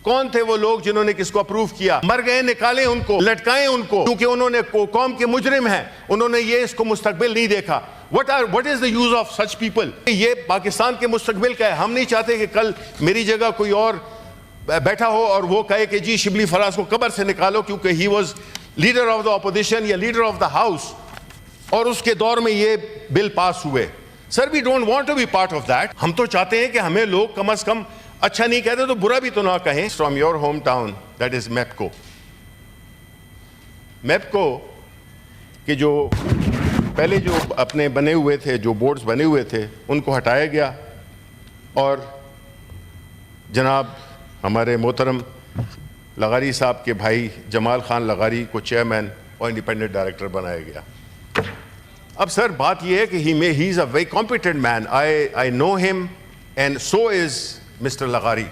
کون تھے وہ لوگ جنہوں نے کس کو اپروو کیا؟ مر گئے، نکالیں ان کو، لٹکائیں ان کو، کیونکہ انہوں نے قوم کے مجرم ہیں، انہوں نے یہ اس کو مستقبل نہیں دیکھا. What is the use of such people؟ یہ پاکستان کے مستقبل کا ہے. ہم نہیں چاہتے کہ کل میری جگہ کوئی اور بیٹھا ہو اور وہ کہے کہ جی شبلی فراز کو قبر سے نکالو کیونکہ he was leader of the opposition یا لیڈر آف دا ہاؤس اور اس کے دور میں یہ بل پاس ہوئے. Sir we don't want to be part of that. ہم تو چاہتے ہیں کہ ہمیں لوگ کم از کم اچھا نہیں کہتے تو برا بھی تو نہ کہیں. From your home town that is MEPCO. MEPCO کہ جو پہلے جو اپنے بنے ہوئے تھے، جو بورڈز بنے ہوئے تھے، ان کو ہٹایا گیا اور جناب ہمارے محترم لغاری صاحب کے بھائی جمال خان لغاری کو چیئرمین اور انڈیپینڈنٹ ڈائریکٹر بنایا گیا. اب سر بات یہ ہے کہ ہی از اے ویری کمپیٹنٹ مین. آئی نو ہم اینڈ سو از مسٹر لغاری.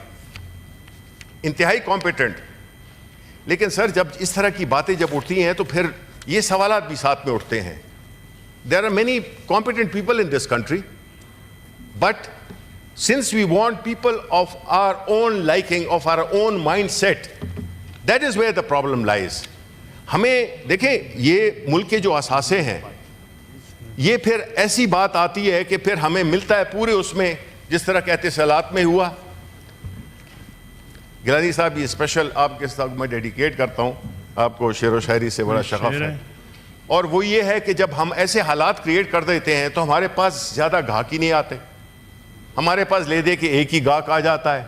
انتہائی کمپیٹنٹ. لیکن سر جب اس طرح کی باتیں جب اٹھتی ہیں تو پھر یہ سوالات بھی ساتھ میں اٹھتے ہیں. There are many competent people in this country, but since we want people of our own liking, of our own mindset, that is where the problem lies. ہمیں دیکھیں یہ ملک کے جو اثاثے ہیں یہ پھر ایسی بات آتی ہے کہ پھر ہمیں ملتا ہے پورے اس میں جس طرح کہ اتصالات میں ہوا. گیلانی صاحب یہ اسپیشل آپ کے ساتھ میں ڈیڈیکیٹ کرتا ہوں. آپ کو شعر و شاعری سے بڑا شغف ہے اور وہ یہ ہے کہ جب ہم ایسے حالات کریٹ کر دیتے ہیں تو ہمارے پاس زیادہ گاہک ہی نہیں آتے. ہمارے پاس لے دے کہ ایک ہی گاہک آ جاتا ہے.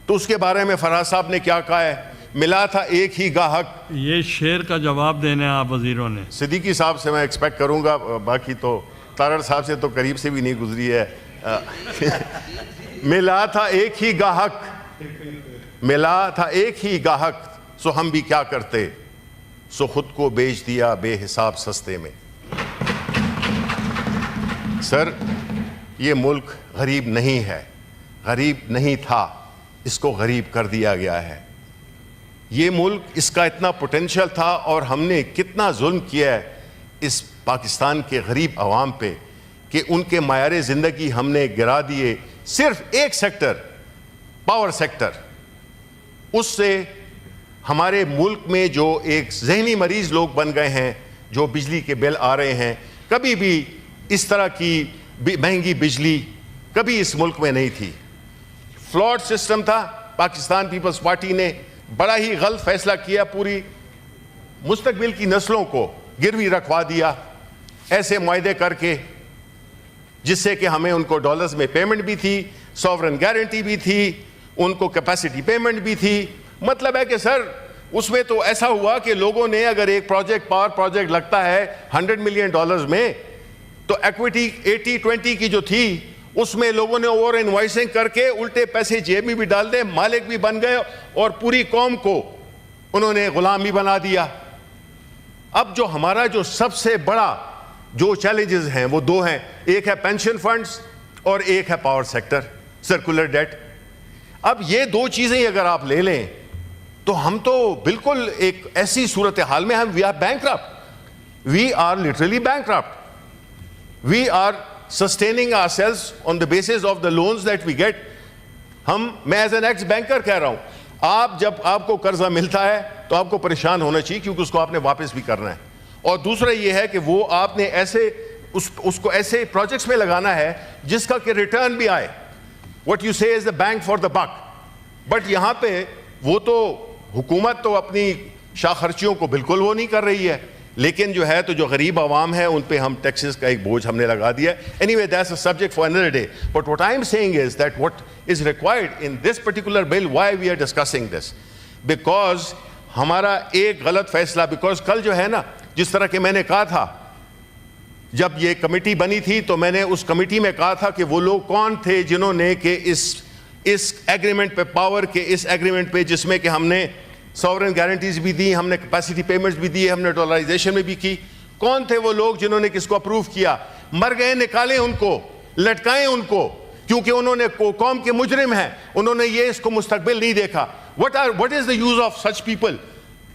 تو اس کے بارے میں فراز صاحب نے کیا کہا ہے؟ ملا تھا ایک ہی گاہک. یہ شعر کا جواب دینا ہے آپ وزیروں نے. صدیقی صاحب سے میں ایکسپیکٹ کروں گا، باقی تو تارڑ صاحب سے تو قریب سے بھی نہیں گزری ہے. ملا تھا ایک ہی گاہک، ملا تھا ایک ہی گاہک، سو ہم بھی کیا کرتے، سو خود کو بیچ دیا بے حساب سستے میں. سر یہ ملک غریب نہیں ہے، غریب نہیں تھا، اس کو غریب کر دیا گیا ہے. یہ ملک اس کا اتنا پوٹینشل تھا اور ہم نے کتنا ظلم کیا ہے اس پاکستان کے غریب عوام پہ کہ ان کے معیار زندگی ہم نے گرا دیے. صرف ایک سیکٹر، پاور سیکٹر، اس سے ہمارے ملک میں جو ایک ذہنی مریض لوگ بن گئے ہیں، جو بجلی کے بل آ رہے ہیں. کبھی بھی اس طرح کی مہنگی بجلی کبھی اس ملک میں نہیں تھی. فلاٹ سسٹم تھا. پاکستان پیپلز پارٹی نے بڑا ہی غلط فیصلہ کیا، پوری مستقبل کی نسلوں کو گروی رکھوا دیا ایسے معاہدے کر کے جس سے کہ ہمیں ان کو ڈالرز میں پیمنٹ بھی تھی، سوورن گارنٹی بھی تھی، ان کو کیپیسٹی پیمنٹ بھی تھی. مطلب ہے کہ سر اس میں تو ایسا ہوا کہ لوگوں نے اگر ایک پروجیکٹ پاور پروجیکٹ لگتا ہے $100 ملین میں تو ایکویٹی 80-20 کی جو تھی اس میں لوگوں نے اوور انوائسنگ کر کے الٹے پیسے جیب میں بھی ڈال دے، مالک بھی بن گئے اور پوری قوم کو انہوں نے غلام بھی بنا دیا. اب جو ہمارا جو سب سے بڑا جو چیلنجز ہیں وہ دو ہیں. ایک ہے پینشن فنڈز اور ایک ہے پاور سیکٹر، سرکولر ڈیٹ. اب یہ دو چیزیں اگر آپ لے لیں تو ہم تو بالکل ایک ایسی صورتحال میں we are bankrupt. We are literally bankrupt. We are sustaining our sales on the basis of the loans that we get. میں ایز این ایکس بینکر کہہ رہا ہوں، جب آپ کو قرضہ ملتا ہے تو آپ کو پریشان ہونا چاہیے کیونکہ اس کو آپ نے واپس بھی کرنا ہے. اور دوسرا یہ ہے کہ وہ آپ نے ایسے اس کو ایسے پروجیکٹس میں لگانا ہے جس کا کہ ریٹرن بھی آئے. What you say is the bang for the buck. But یہاں پہ وہ تو حکومت تو اپنی شاہ خرچیوں کو بالکل وہ نہیں کر رہی ہے، لیکن جو ہے تو جو غریب عوام ہے ان پہ ہم ٹیکسز کا ایک بوجھ ہم نے لگا دیا. Anyway, that's a subject for another day. But what I am saying is that what is required in this particular bill, why we are discussing this, because ہمارا ایک غلط فیصلہ، because کل جو ہے نا جس طرح کہ میں نے کہا تھا جب یہ کمیٹی بنی تھی تو میں نے اس کمیٹی میں کہا تھا کہ وہ لوگ کون تھے جنہوں نے کہ اس ایگریمنٹ پہ پاور کے اس ایگریمنٹ پہ جس میں کہ ہم نے سوورن گارنٹیز بھی دی، ہم نے کیپیسٹی پیمنٹس بھی دی، ہم نے ڈالرائزیشن میں بھی کی. کون تھے وہ لوگ جنہوں نے کس کو اپروو کیا؟ مر گئے، نکالیں ان کو، لٹکائیں ان کو، کیونکہ انہوں نے قوم کے مجرم ہیں، انہوں نے یہ اس کو مستقبل نہیں دیکھا. What is the use of such people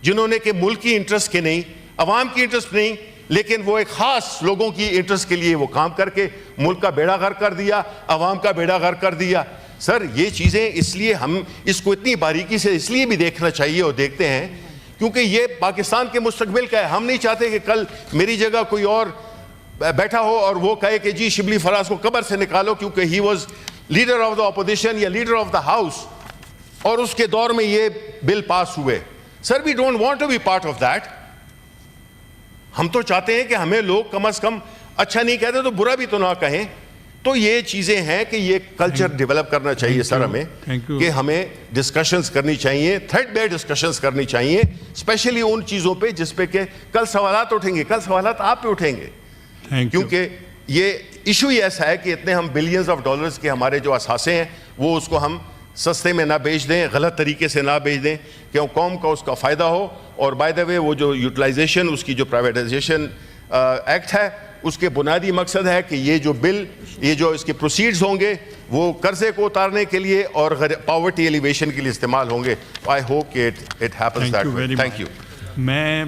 جنہوں نے کہ ملک کی انٹرسٹ کے نہیں، عوام کی انٹرسٹ نہیں، لیکن وہ ایک خاص لوگوں کی انٹرسٹ کے لیے وہ کام کر کے ملک کا بیڑا غرق کر دیا، عوام کا بیڑا غرق کر دیا. سر یہ چیزیں اس لیے ہم اس کو اتنی باریکی سے اس لیے بھی دیکھنا چاہیے اور دیکھتے ہیں کیونکہ یہ پاکستان کے مستقبل کا ہے. ہم نہیں چاہتے کہ کل میری جگہ کوئی اور بیٹھا ہو اور وہ کہے کہ جی شبلی فراز کو قبر سے نکالو کیونکہ he was leader of the opposition یا لیڈر آف دا ہاؤس اور اس کے دور میں یہ بل پاس ہوئے. Sir we don't want to be part of that. ہم تو چاہتے ہیں کہ ہمیں لوگ کم از کم اچھا نہیں کہتے تو برا بھی تو نہ کہیں. تو یہ چیزیں ہیں کہ یہ کلچر ڈیولپ کرنا چاہیے سر ہمیں کہ ہمیں ڈسکشنز کرنی چاہیے, تھریڈ بیئر ڈسکشنز کرنی چاہیے, اسپیشلی ان چیزوں پہ جس پہ کہ کل سوالات اٹھیں گے, کل سوالات آپ پہ اٹھیں گے کیونکہ یہ ایشو ہی ایسا ہے کہ اتنے ہم بلینز آف ڈالرز کے ہمارے جو اثاثے ہیں وہ اس کو ہم سستے میں نہ بیچ دیں, غلط طریقے سے نہ بیچ دیں کہ قوم کا اس کا فائدہ ہو. اور بائی دا وے وہ جو یوٹیلائزیشن اس کی جو پرائیویٹائزیشن ایکٹ ہے اس کے بنیادی مقصد ہے کہ یہ جو بل یہ جو اس کے پروسیڈز ہوں گے وہ قرضے کو اتارنے کے لیے اور پاورٹی ایلیویشن کے لیے استعمال ہوں گے. آئی ہوپ کہ it happens that way. Thank you. میں